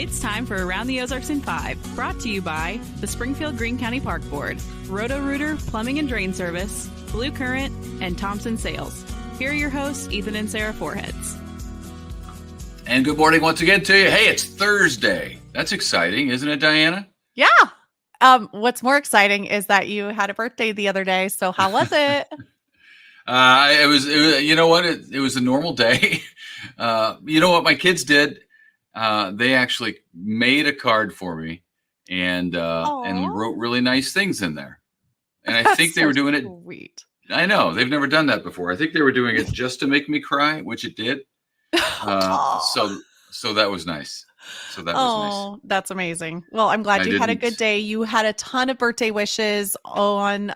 It's time for Around the Ozarks in 5, brought to you by the Springfield Greene County Park Board, Roto-Rooter Plumbing and Drain Service, Blue Current, and Thompson Sales. Here are your hosts, Ethan and Sarah Foreheads. And good morning once again to you. Hey, it's Thursday. That's exciting, isn't it, Diana? Yeah. What's more exciting is that you had a birthday the other day. So how was it? It was you know what? It was a normal day. You know what my kids did? They actually made a card for me and wrote really nice things in there. And I think they were doing it. Sweet. I know they've never done that before. I think they were doing it just to make me cry, which it did. So that was nice. So that was nice. That's amazing. Well, I'm glad you had a good day. You had a ton of birthday wishes on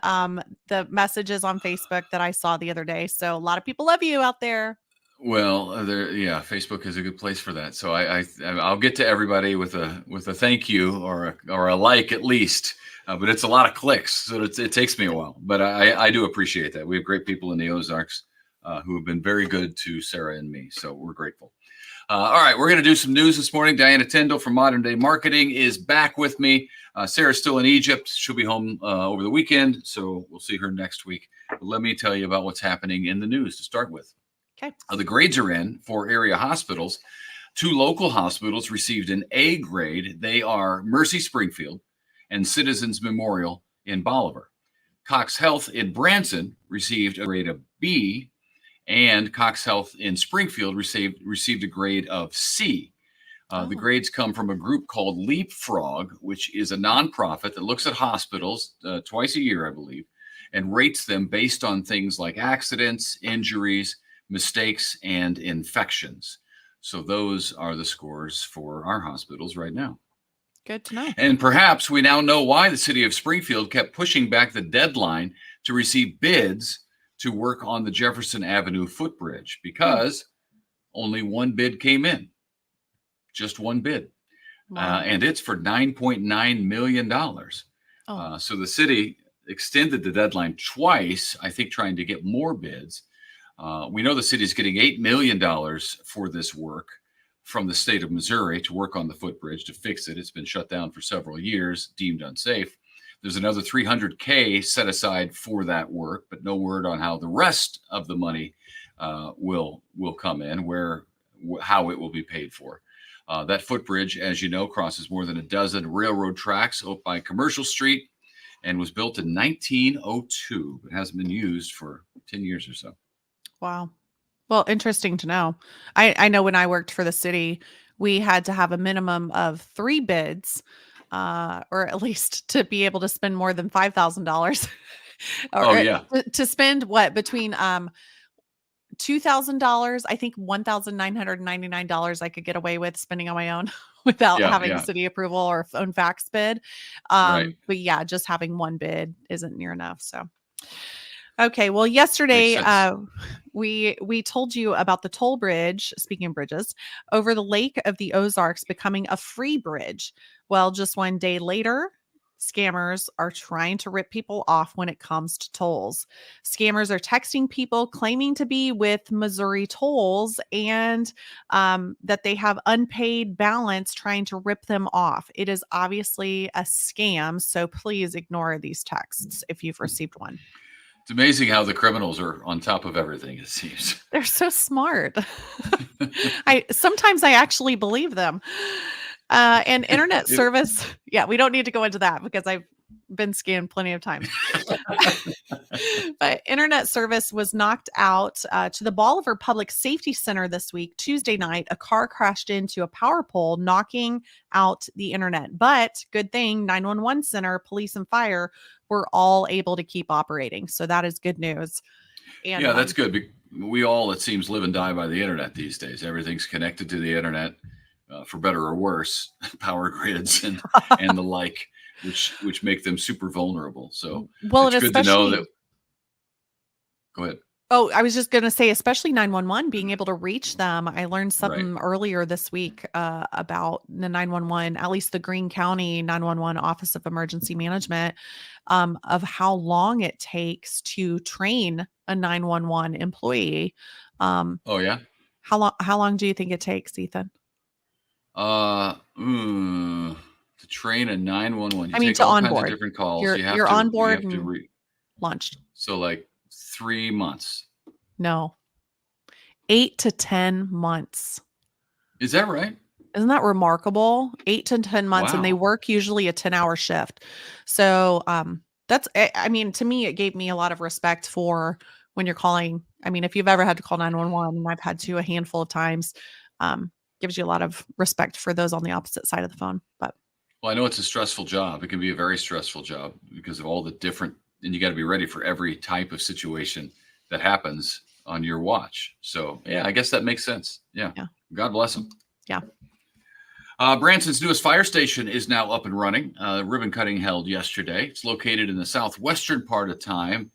the messages on Facebook that I saw the other day. So a lot of people love you out there. Well, Facebook is a good place for that. So I'll get to everybody with a thank you or a like at least. But it's a lot of clicks, so it takes me a while. But I do appreciate that. We have great people in the Ozarks who have been very good to Sarah and me, so we're grateful. All right, we're going to do some news this morning. Diana Tyndall from Modern Day Marketing is back with me. Sarah's still in Egypt. She'll be home over the weekend, so we'll see her next week. But let me tell you about what's happening in the news to start with. Okay. The grades are in for area hospitals. 2 local hospitals received an A grade. They are Mercy Springfield and Citizens Memorial in Bolivar. Cox Health in Branson received a grade of B, and Cox Health in Springfield received a grade of C. The grades come from a group called Leapfrog, which is a nonprofit that looks at hospitals twice a year, I believe, and rates them based on things like accidents, injuries, mistakes, and infections. So those are the scores for our hospitals right now. Good to know. And perhaps we now know why the city of Springfield kept pushing back the deadline to receive bids to work on the Jefferson Avenue footbridge, because only one bid came in. Just one bid. Wow. And it's for $9.9 million. So the city extended the deadline twice, I think, trying to get more bids. We know the city is getting $8 million for this work from the state of Missouri to work on the footbridge, to fix it. It's been shut down for several years, deemed unsafe. There's another $300K set aside for that work, but no word on how the rest of the money will come in, how it will be paid for. That footbridge, as you know, crosses more than a dozen railroad tracks up by Commercial Street and was built in 1902. It hasn't been used for 10 years or so. Wow. Well, interesting to know. I know when I worked for the city, we had to have a minimum of 3 bids, or at least to be able to spend more than $5,000. To spend between $2,000, I think $1,999 I could get away with spending on my own without having city approval or phone fax bid. Right. But yeah, just having one bid isn't near enough. So. Okay. Well, yesterday, we told you about the toll bridge, speaking of bridges, over the Lake of the Ozarks becoming a free bridge. Well, just one day later, scammers are trying to rip people off when it comes to tolls. Scammers are texting people claiming to be with Missouri Tolls and that they have unpaid balance, trying to rip them off. It is obviously a scam, so please ignore these texts if you've received one. It's amazing how the criminals are on top of everything, it seems. They're so smart. Sometimes I actually believe them. And internet service. Yeah, we don't need to go into that because I've been scammed plenty of times. But internet service was knocked out to the Bolivar Public Safety Center this week. Tuesday night, a car crashed into a power pole, knocking out the internet. But good thing, 911 center, police, and fire were all able to keep operating. So that is good news. And, yeah, that's good. We all, it seems, live and die by the internet these days. Everything's connected to the internet, for better or worse, power grids and the like, which make them super vulnerable. So it's good to know that. Go ahead. Oh, I was just going to say, especially 911, being able to reach them. I learned something earlier this week about the 911, at least the Greene County 911 Office of Emergency Management, of how long it takes to train a 911 employee. Oh, yeah. How long do you think it takes, Ethan? I train a 911. You I mean, take to all kinds of onboard. different calls. You're on board you have and to launched. so like 3 months. No, 8 to 10 months. Is that right? Isn't that remarkable? 8 to 10 months, and they Wow. work usually a 10-hour shift. So, I mean, to me, it gave me a lot of respect for when you're calling. I mean, if you've ever had to call 911, and I've had to a handful of times, gives you a lot of respect for those on the opposite side of the phone. But Well, I know it's a stressful job. It can be a very stressful job because of all the different, and you got to be ready for every type of situation that happens on your watch. So, yeah, I guess that makes sense. Yeah. God bless them. Yeah. Branson's newest fire station is now up and running. Ribbon cutting held yesterday. It's located in the southwestern part of town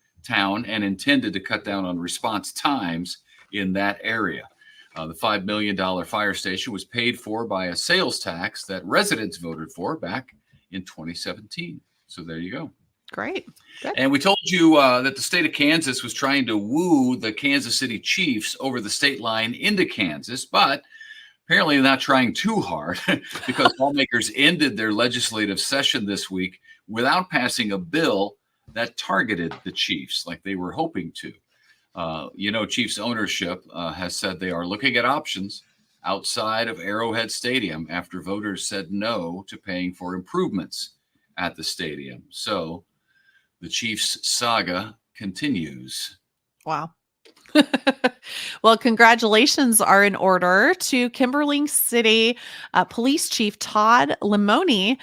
and intended to cut down on response times in that area. The $5 million fire station was paid for by a sales tax that residents voted for back in 2017. So there you go. Great. Good. And we told you that the state of Kansas was trying to woo the Kansas City Chiefs over the state line into Kansas, but apparently not trying too hard because lawmakers ended their legislative session this week without passing a bill that targeted the Chiefs like they were hoping to. Chiefs ownership has said they are looking at options outside of Arrowhead Stadium after voters said no to paying for improvements at the stadium. So the Chiefs saga continues. Wow. Well, congratulations are in order to Kimberling City Police Chief Todd Limoni.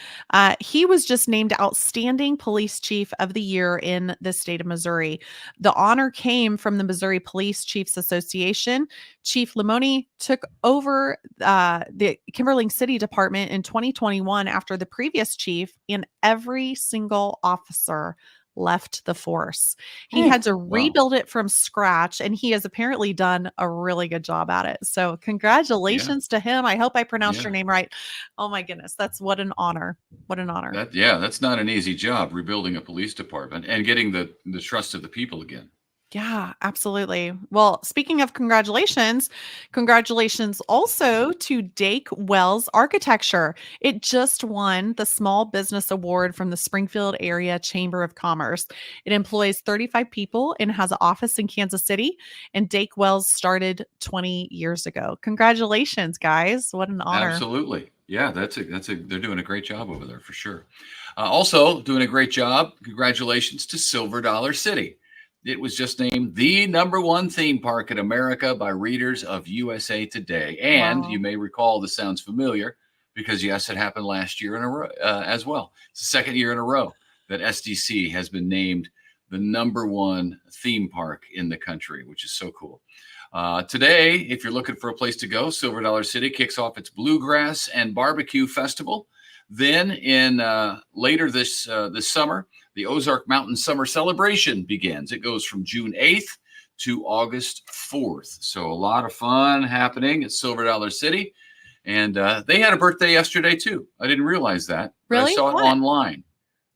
He was just named Outstanding Police Chief of the Year in the state of Missouri. The honor came from the Missouri Police Chiefs Association. Chief Limoni took over the Kimberling City Department in 2021 after the previous chief and every single officer left the force. He had to rebuild it from scratch, and he has apparently done a really good job at it. So congratulations to him. I hope I pronounced your name right. Oh my goodness. That's what an honor. What an honor. That's not an easy job, rebuilding a police department and getting the trust of the people again. Yeah, absolutely. Well, speaking of congratulations also to Dake Wells Architecture. It just won the Small Business Award from the Springfield Area Chamber of Commerce. It employs 35 people and has an office in Kansas City, and Dake Wells started 20 years ago. Congratulations, guys. What an honor. Absolutely. Yeah, they're doing a great job over there for sure. Also doing a great job. Congratulations to Silver Dollar City. It was just named the #1 theme park in America by readers of USA Today. And You may recall this sounds familiar because, yes, it happened last year in a row as well. It's the second year in a row that SDC has been named the #1 theme park in the country, which is so cool. Today, if you're looking for a place to go, Silver Dollar City kicks off its Bluegrass and Barbecue Festival. Then in later this summer, the Ozark Mountain Summer Celebration begins. It goes from June 8th to August 4th. So a lot of fun happening at Silver Dollar City. And they had a birthday yesterday, too. I didn't realize that. Really? I saw it online.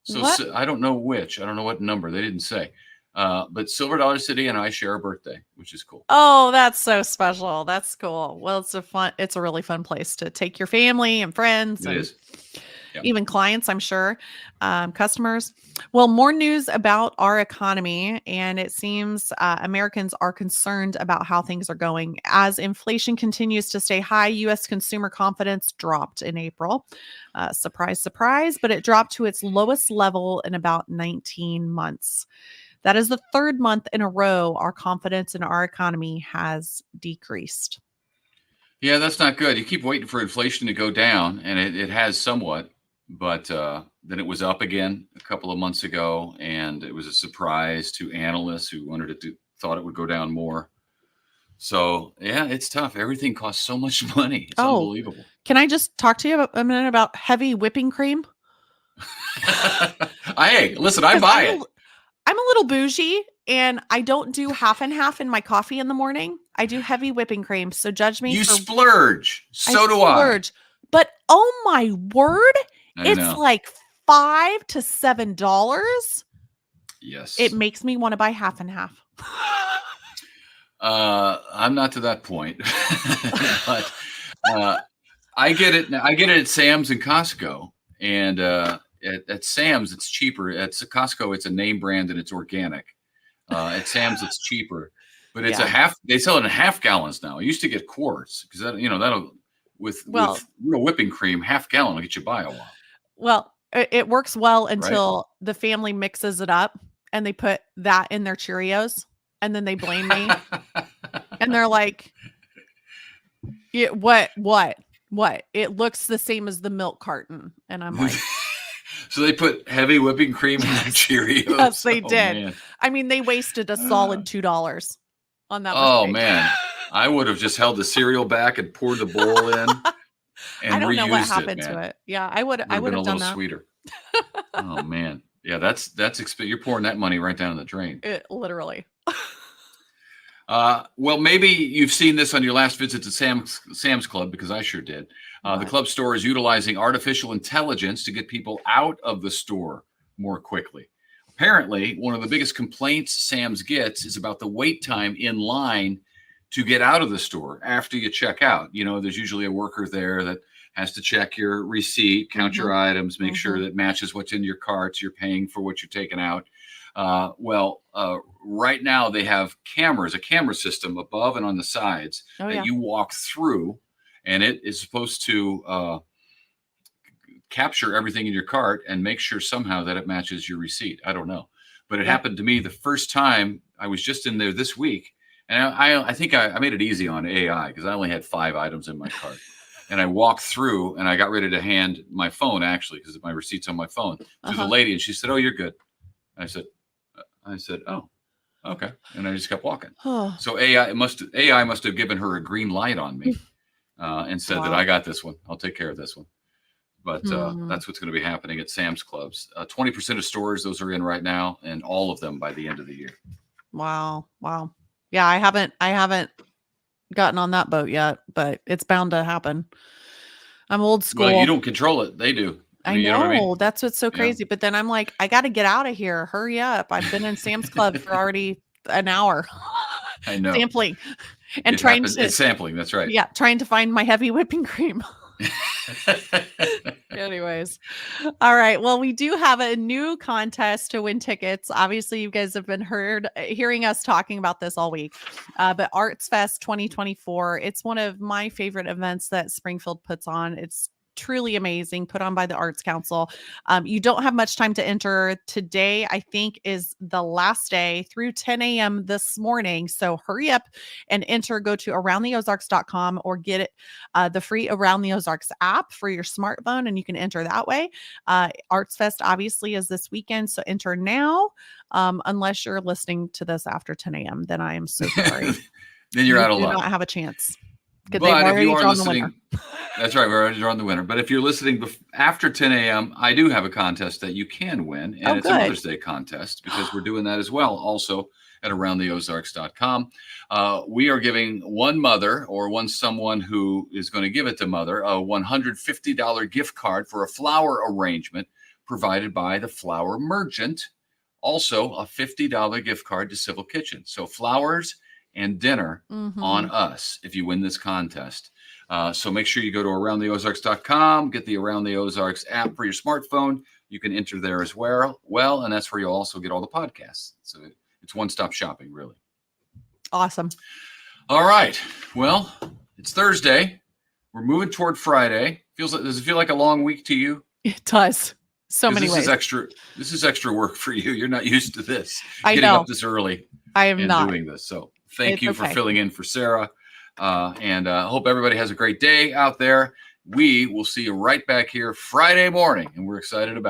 So I don't know which. I don't know what number. They didn't say. But Silver Dollar City and I share a birthday, which is cool. Oh, that's so special. That's cool. Well, it's a really fun place to take your family and friends. It is. Yep. Even clients, I'm sure, customers. Well, more news about our economy, and it seems Americans are concerned about how things are going. As inflation continues to stay high, U.S. consumer confidence dropped in April. Surprise, surprise, but it dropped to its lowest level in about 19 months. That is the third month in a row our confidence in our economy has decreased. Yeah, that's not good. You keep waiting for inflation to go down, and it has somewhat. But then it was up again a couple of months ago, and it was a surprise to analysts who thought it would go down more. So, yeah, it's tough. Everything costs so much money. It's unbelievable. Can I just talk to you a minute about heavy whipping cream? Hey, listen, I buy it. I'm a little bougie, and I don't do half and half in my coffee in the morning. I do heavy whipping cream. So judge me. You splurge. So do I. But oh my word. It's like $5 to $7. Yes. It makes me want to buy half and half. I'm not to that point, but I get it. I get it at Sam's and Costco, And at Sam's, it's cheaper. At Costco, it's a name brand and it's organic. At Sam's, it's cheaper, but it's they sell it in half gallons now. I used to get quarts because that'll with real whipping cream, half gallon will get you by a while. Well, it works well until the family mixes it up and they put that in their Cheerios and then they blame me and they're like, what? It looks the same as the milk carton. And I'm like, so they put heavy whipping cream in their Cheerios. Yes, they did. Man. I mean, they wasted a solid $2 on that. Oh man, I would have just held the cereal back and poured the bowl in. And I don't know what happened to it. Yeah, I would have done that. A little sweeter. Oh man, yeah, that's you're pouring that money right down the drain. Literally. Well, maybe you've seen this on your last visit to Sam's Club, because I sure did. The club store is utilizing artificial intelligence to get people out of the store more quickly. Apparently, one of the biggest complaints Sam's gets is about the wait time in line to get out of the store after you check out. There's usually a worker there that has to check your receipt, count your items, make sure that matches what's in your carts, you're paying for what you're taking out. Right now they have a camera system above and on the sides that you walk through, and it is supposed to capture everything in your cart and make sure somehow that it matches your receipt. I don't know, but it happened to me the first time. I was just in there this week, and I think I made it easy on AI because I only had 5 items in my cart. And I walked through and I got ready to hand my phone, actually, because my receipt's on my phone, to the lady. And she said, "Oh, you're good." I said, "Oh, okay." And I just kept walking. So AI must have given her a green light on me and said that I got this one. I'll take care of this one. But that's what's going to be happening at Sam's Clubs. 20% of stores, those are in right now, and all of them by the end of the year. Wow. Yeah, I haven't gotten on that boat yet, but it's bound to happen. I'm old school. Well, you don't control it. They do. I know. You know what I mean? That's what's so crazy. But then I'm like, I got to get out of here. Hurry up. I've been in Sam's Club for already an hour. I know. Sampling. And it's sampling. That's right. Yeah. Trying to find my heavy whipping cream. Anyways. All right. Well, we do have a new contest to win tickets. Obviously, you guys have been hearing us talking about this all week. But Arts Fest 2024, it's one of my favorite events that Springfield puts on. It's truly amazing, put on by the Arts Council. You don't have much time to enter. Today, I think, is the last day through 10 a.m. this morning. So hurry up and enter. Go to aroundtheozarks.com or get it the free Around the Ozarks app for your smartphone, and you can enter that way. Arts Fest obviously is this weekend, so enter now. Unless you're listening to this after 10 a.m., then I am so sorry. Then you're out of luck. Do not have a chance. But if you are listening, that's right, we're already drawn the winner. But if you're listening after 10 a.m., I do have a contest that you can win. And it's a Mother's Day contest, because we're doing that as well, also at aroundtheozarks.com. We are giving one mother, or someone who is going to give it to mother, a $150 gift card for a flower arrangement provided by the Flower Merchant. Also, a $50 gift card to Civil Kitchen. So flowers and dinner on us if you win this contest. So make sure you go to aroundtheozarks.com, get the Around the Ozarks app for your smartphone. You can enter there as well, and that's where you'll also get all the podcasts. So it's one-stop shopping, really. Awesome. All right. Well, it's Thursday. We're moving toward Friday. Does it feel like a long week to you? It does. So many ways. This is extra work for you. You're not used to this. I Getting know. Up this early. I am not doing this. So thank you for filling in for Sarah. And hope everybody has a great day out there. We will see you right back here Friday morning, and we're excited about it.